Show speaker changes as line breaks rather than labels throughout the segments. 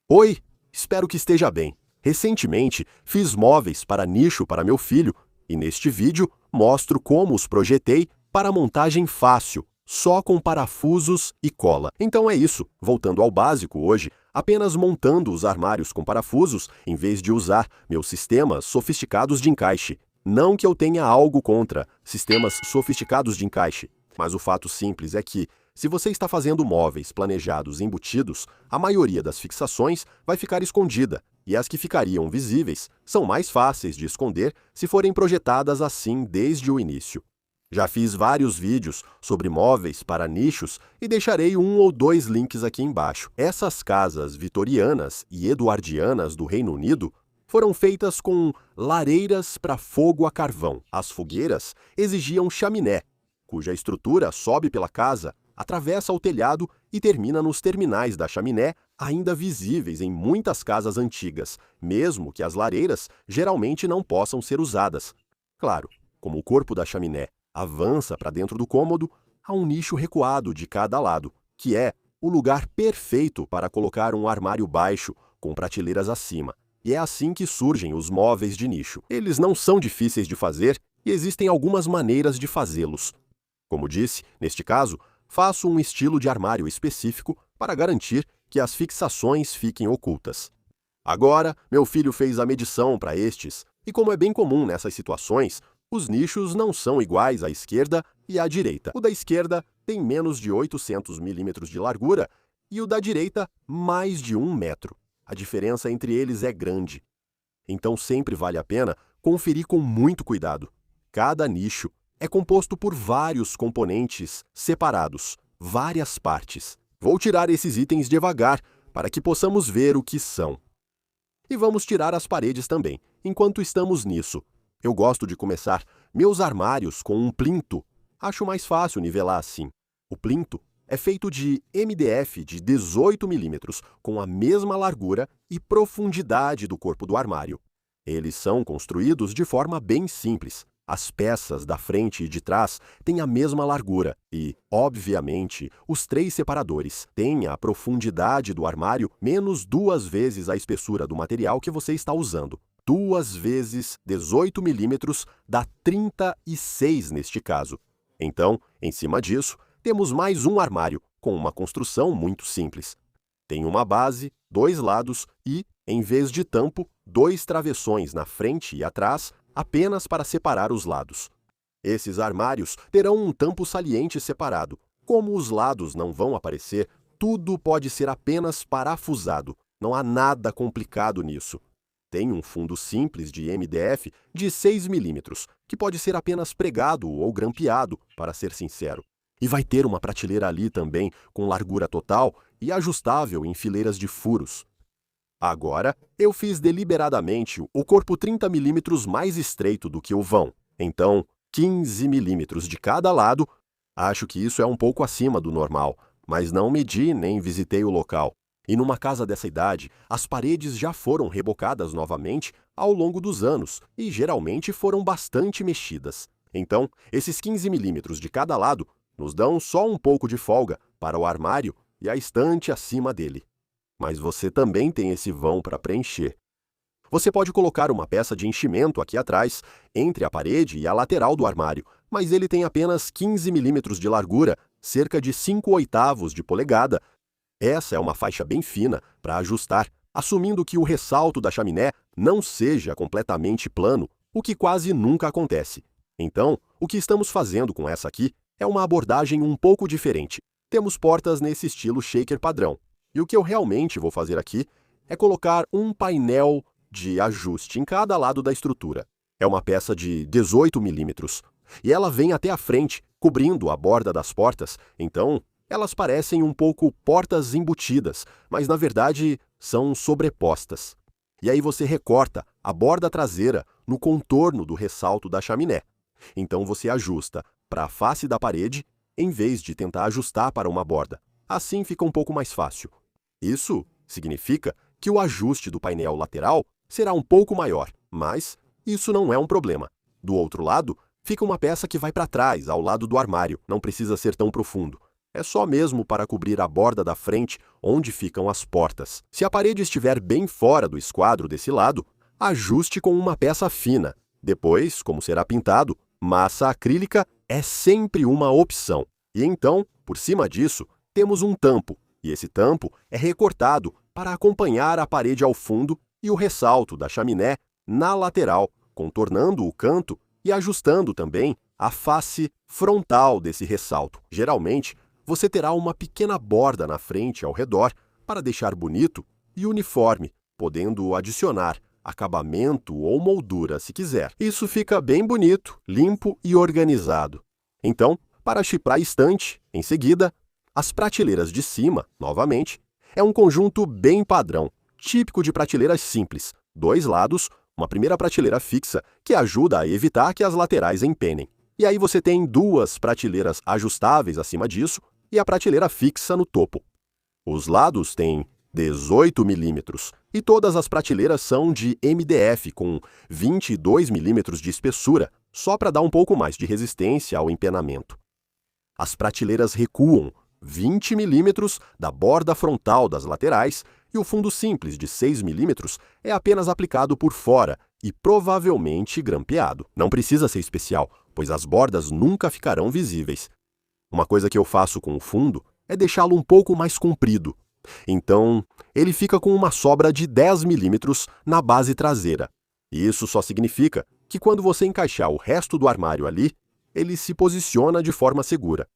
Oi, espero que esteja bem. Recentemente, fiz móveis para nicho para meu filho e neste vídeo mostro como os projetei para montagem fácil, só com parafusos e cola. Então é isso, voltando ao básico hoje, apenas montando os armários com parafusos em vez de usar meus sistemas sofisticados de encaixe. Não que eu tenha algo contra sistemas sofisticados de encaixe, mas o fato simples é que, se você está fazendo móveis planejados embutidos, a maioria das fixações vai ficar escondida, e as que ficariam visíveis são mais fáceis de esconder se forem projetadas assim desde o início. Já fiz vários vídeos sobre móveis para nichos e deixarei um ou dois links aqui embaixo. Essas casas vitorianas e eduardianas do Reino Unido foram feitas com lareiras para fogo a carvão. As fogueiras exigiam chaminé, cuja estrutura sobe pela casa, atravessa o telhado e termina nos terminais da chaminé, ainda visíveis em muitas casas antigas, mesmo que as lareiras geralmente não possam ser usadas. Claro, como o corpo da chaminé avança para dentro do cômodo, há um nicho recuado de cada lado, que é o lugar perfeito para colocar um armário baixo com prateleiras acima. E é assim que surgem os móveis de nicho. Eles não são difíceis de fazer e existem algumas maneiras de fazê-los. Como disse, neste caso, faço um estilo de armário específico para garantir que as fixações fiquem ocultas. Agora, meu filho fez a medição para estes, e como é bem comum nessas situações, os nichos não são iguais à esquerda e à direita. O da esquerda tem menos de 800 milímetros de largura e o da direita mais de 1 metro. A diferença entre eles é grande. Então sempre vale a pena conferir com muito cuidado. Cada nicho é composto por vários componentes separados, várias partes. Vou tirar esses itens devagar para que possamos ver o que são. E vamos tirar as paredes também, enquanto estamos nisso. Eu gosto de começar meus armários com um plinto. Acho mais fácil nivelar assim. O plinto é feito de MDF de 18 milímetros, com a mesma largura e profundidade do corpo do armário. Eles são construídos de forma bem simples. As peças da frente e de trás têm a mesma largura e, obviamente, os 3 separadores têm a profundidade do armário menos 2 vezes a espessura do material que você está usando. 2 vezes 18 milímetros dá 36 neste caso. Então, em cima disso, temos mais um armário com uma construção muito simples. Tem uma base, 2 lados e, em vez de tampo, 2 travessões na frente e atrás, apenas para separar os lados. Esses armários terão um tampo saliente separado. Como os lados não vão aparecer, tudo pode ser apenas parafusado. Não há nada complicado nisso. Tem um fundo simples de MDF de 6 milímetros, que pode ser apenas pregado ou grampeado, para ser sincero. E vai ter uma prateleira ali também, com largura total e ajustável em fileiras de furos. Agora, eu fiz deliberadamente o corpo 30 milímetros mais estreito do que o vão. Então, 15 milímetros de cada lado. Acho que isso é um pouco acima do normal, mas não medi nem visitei o local. E numa casa dessa idade, as paredes já foram rebocadas novamente ao longo dos anos e geralmente foram bastante mexidas. Então, esses 15 milímetros de cada lado nos dão só um pouco de folga para o armário e a estante acima dele. Mas você também tem esse vão para preencher. Você pode colocar uma peça de enchimento aqui atrás, entre a parede e a lateral do armário, mas ele tem apenas 15 milímetros de largura, cerca de 5/8 de polegada. Essa é uma faixa bem fina para ajustar, assumindo que o ressalto da chaminé não seja completamente plano, o que quase nunca acontece. Então, o que estamos fazendo com essa aqui é uma abordagem um pouco diferente. Temos portas nesse estilo shaker padrão. E o que eu realmente vou fazer aqui é colocar um painel de ajuste em cada lado da estrutura. É uma peça de 18 milímetros. E ela vem até a frente, cobrindo a borda das portas, então elas parecem um pouco portas embutidas, mas na verdade são sobrepostas. E aí você recorta a borda traseira no contorno do ressalto da chaminé. Então você ajusta para a face da parede, em vez de tentar ajustar para uma borda. Assim fica um pouco mais fácil. Isso significa que o ajuste do painel lateral será um pouco maior, mas isso não é um problema. Do outro lado, fica uma peça que vai para trás, ao lado do armário, não precisa ser tão profundo. é só mesmo para cobrir a borda da frente onde ficam as portas. Se a parede estiver bem fora do esquadro desse lado, ajuste com uma peça fina. Depois, como será pintado, massa acrílica é sempre uma opção. E então, por cima disso, temos um tampo, e esse tampo é recortado para acompanhar a parede ao fundo e o ressalto da chaminé na lateral, contornando o canto e ajustando também a face frontal desse ressalto. Geralmente, você terá uma pequena borda na frente ao redor para deixar bonito e uniforme, podendo adicionar acabamento ou moldura se quiser. Isso fica bem bonito, limpo e organizado. Então, para chiprar a estante, em seguida, as prateleiras de cima, novamente, é um conjunto bem padrão, típico de prateleiras simples, 2 lados, uma primeira prateleira fixa que ajuda a evitar que as laterais empenem. E aí você tem 2 prateleiras ajustáveis acima disso e a prateleira fixa no topo. Os lados têm 18 milímetros e todas as prateleiras são de MDF com 22 milímetros de espessura, só para dar um pouco mais de resistência ao empenamento. As prateleiras recuam 20 milímetros da borda frontal das laterais e o fundo simples de 6 milímetros é apenas aplicado por fora e provavelmente grampeado. Não precisa ser especial, pois as bordas nunca ficarão visíveis. Uma coisa que eu faço com o fundo é deixá-lo um pouco mais comprido. Então, ele fica com uma sobra de 10 milímetros na base traseira. E isso só significa que quando você encaixar o resto do armário ali, ele se posiciona de forma segura.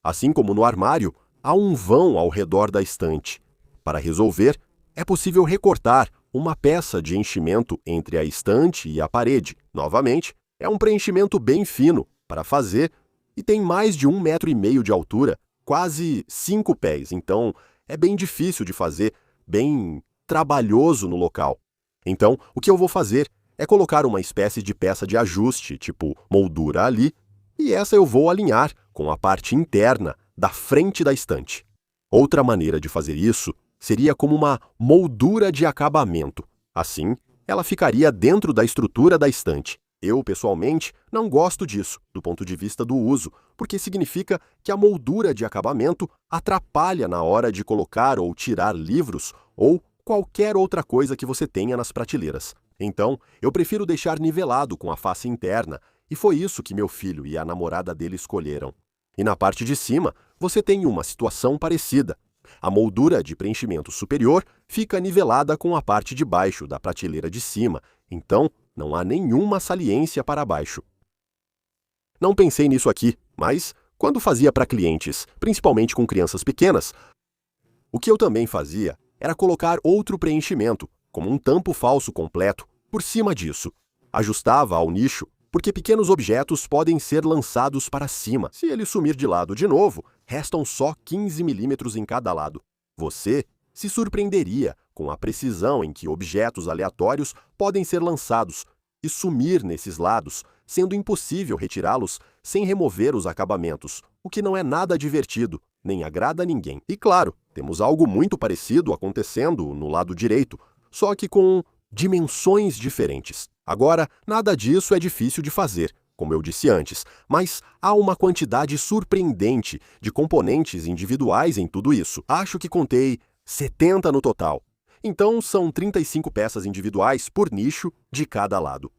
Assim como no armário, há um vão ao redor da estante. Para resolver, é possível recortar uma peça de enchimento entre a estante e a parede. Novamente, é um preenchimento bem fino para fazer e tem mais de 1,5 metro de altura, quase 5 pés, então é bem difícil de fazer, bem trabalhoso no local. Então, o que eu vou fazer é colocar uma espécie de peça de ajuste, tipo moldura ali, e essa eu vou alinhar com a parte interna da frente da estante. Outra maneira de fazer isso seria como uma moldura de acabamento. Assim, ela ficaria dentro da estrutura da estante. Eu, pessoalmente, não gosto disso, do ponto de vista do uso, porque significa que a moldura de acabamento atrapalha na hora de colocar ou tirar livros ou qualquer outra coisa que você tenha nas prateleiras. Então, eu prefiro deixar nivelado com a face interna, e foi isso que meu filho e a namorada dele escolheram. E na parte de cima, você tem uma situação parecida. A moldura de preenchimento superior fica nivelada com a parte de baixo da prateleira de cima, então não há nenhuma saliência para baixo. Não pensei nisso aqui, mas quando fazia para clientes, principalmente com crianças pequenas, o que eu também fazia era colocar outro preenchimento, como um tampo falso completo, por cima disso. Ajustava ao nicho, porque pequenos objetos podem ser lançados para cima. Se ele sumir de lado de novo, restam só 15 milímetros em cada lado. Você se surpreenderia com a precisão em que objetos aleatórios podem ser lançados e sumir nesses lados, sendo impossível retirá-los sem remover os acabamentos, o que não é nada divertido, nem agrada a ninguém. E claro, temos algo muito parecido acontecendo no lado direito, só que com dimensões diferentes. Agora, nada disso é difícil de fazer, como eu disse antes, mas há uma quantidade surpreendente de componentes individuais em tudo isso. Acho que contei 70 no total. Então, são 35 peças individuais por nicho de cada lado.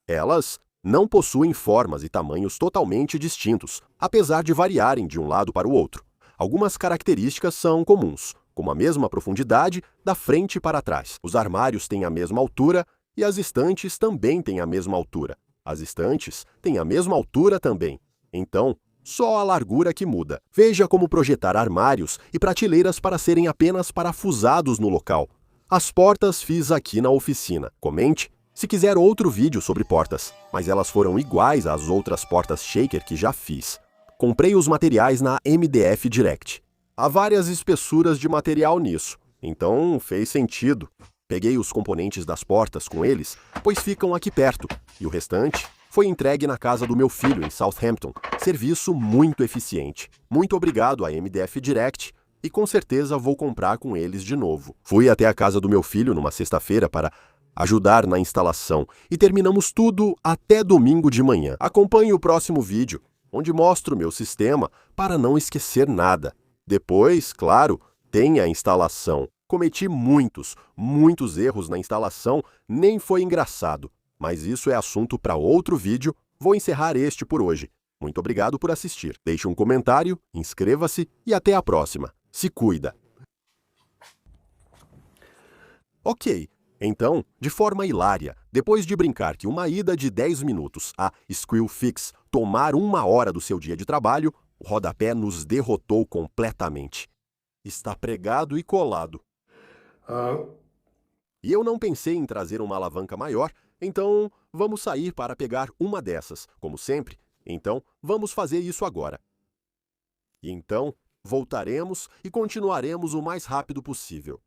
Elas não possuem formas e tamanhos totalmente distintos, apesar de variarem de um lado para o outro. Algumas características são comuns, como a mesma profundidade da frente para trás. Os armários têm a mesma altura e as estantes também têm a mesma altura. As estantes têm a mesma altura também. Então, só a largura que muda. Veja como projetar armários e prateleiras para serem apenas parafusados no local. As portas fiz aqui na oficina. Comente se quiser outro vídeo sobre portas, mas elas foram iguais às outras portas shaker que já fiz. Comprei os materiais na MDF Direct. Há várias espessuras de material nisso, então fez sentido. Peguei os componentes das portas com eles, pois ficam aqui perto, e o restante foi entregue na casa do meu filho em Southampton. Serviço muito eficiente. Muito obrigado à MDF Direct e com certeza vou comprar com eles de novo. Fui até a casa do meu filho numa sexta-feira para ajudar na instalação e terminamos tudo até domingo de manhã. Acompanhe o próximo vídeo, onde mostro meu sistema para não esquecer nada. Depois, claro, tem a instalação. Cometi muitos erros na instalação, nem foi engraçado. Mas isso é assunto para outro vídeo, vou encerrar este por hoje. Muito obrigado por assistir. Deixe um comentário, inscreva-se e até a próxima. Se cuida! Ok, então, de forma hilária, depois de brincar que uma ida de 10 minutos a SquillFix tomar 1 hora do seu dia de trabalho, o rodapé nos derrotou completamente. Está pregado e colado. E eu não pensei em trazer uma alavanca maior, então vamos sair para pegar uma dessas, como sempre. Então, vamos fazer isso agora. E então, voltaremos e continuaremos o mais rápido possível.